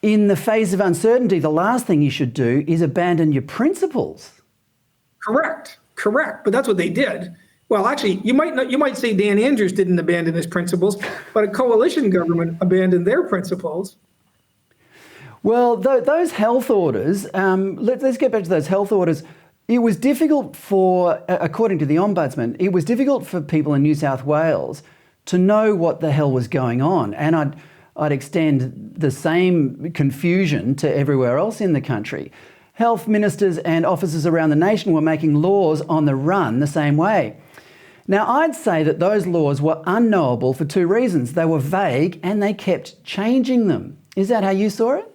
in the face of uncertainty, the last thing you should do is abandon your principles. Correct. But that's what they did. Well, actually, you might say Dan Andrews didn't abandon his principles, but a coalition government abandoned their principles. Well, those health orders, let's get back to those health orders. It was difficult for, according to the Ombudsman, it was difficult for people in New South Wales to know what the hell was going on. And I'd extend the same confusion to everywhere else in the country. Health ministers and officers around the nation were making laws on the run the same way. Now, I'd say that those laws were unknowable for two reasons. They were vague and they kept changing them. Is that how you saw it?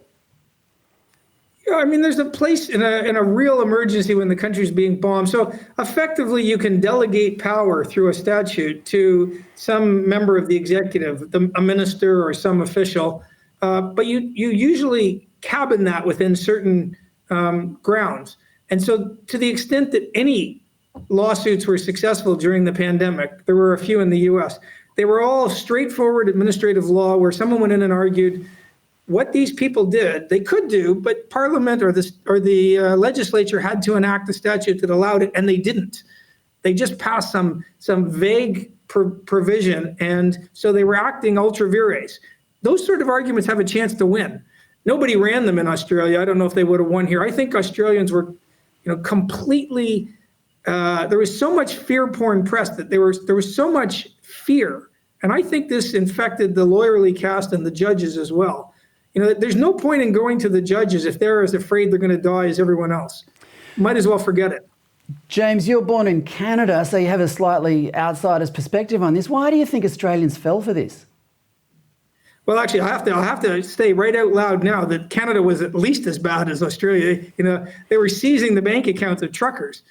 Yeah, I mean, there's a place in a real emergency when the country's being bombed. So effectively, you can delegate power through a statute to some member of the executive, a minister or some official, but you usually cabin that within certain grounds. And so to the extent that any lawsuits were successful during the pandemic, there were a few in the US, they were all straightforward administrative law where someone went in and argued what these people did, they could do, but Parliament or the legislature had to enact a statute that allowed it, and they didn't. They just passed some vague provision, and so they were acting ultra vires. Those sort of arguments have a chance to win. Nobody ran them in Australia. I don't know if they would have won here. I think Australians were, completely. There was so much fear porn press that there was so much fear, and I think this infected the lawyerly caste and the judges as well. There's no point in going to the judges if they're as afraid they're going to die as everyone else. Might as well forget it. James, you're born in Canada, so you have a slightly outsider's perspective on this. Why do you think Australians fell for this? Well, actually, I'll have to say right out loud now that Canada was at least as bad as Australia. They were seizing the bank accounts of truckers.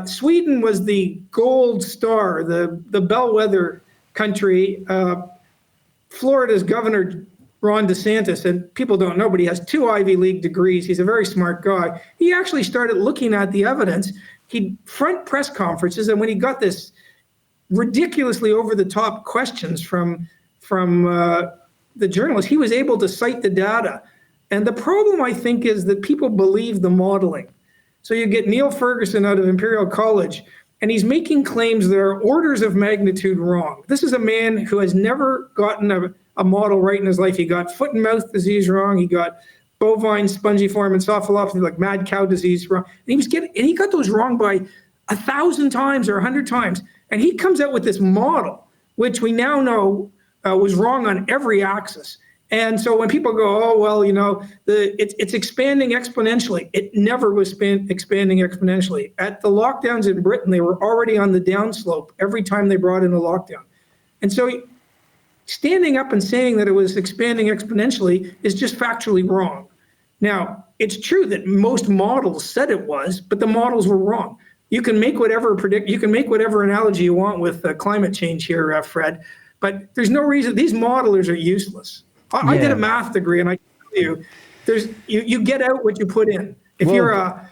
Sweden was the gold star, the bellwether country. Florida's governor, Ron DeSantis, and people don't know, but he has 2 Ivy League degrees. He's a very smart guy. He actually started looking at the evidence. He'd front press conferences, and when he got this ridiculously over-the-top questions from the journalists, he was able to cite the data. And the problem, I think, is that people believe the modeling. So you get Neil Ferguson out of Imperial College, and he's making claims that are orders of magnitude wrong. This is a man who has never gotten a model right in his life. He got foot and mouth disease wrong. He got bovine spongiform encephalopathy, like mad cow disease, wrong. And he got those wrong by 1,000 times or 100 times. And he comes out with this model, which we now know was wrong on every axis. And so when people go, oh, well, it's expanding exponentially. It never was expanding exponentially. At the lockdowns in Britain, they were already on the downslope every time they brought in a lockdown. And so standing up and saying that it was expanding exponentially is just factually wrong. Now, it's true that most models said it was, but the models were wrong. You can make whatever analogy you want with climate change here, Fred, but there's no reason. These modelers are useless. I did a math degree, and I tell you, you get out what you put in. If you're a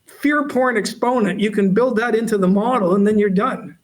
fear porn exponent, you can build that into the model, and then you're done.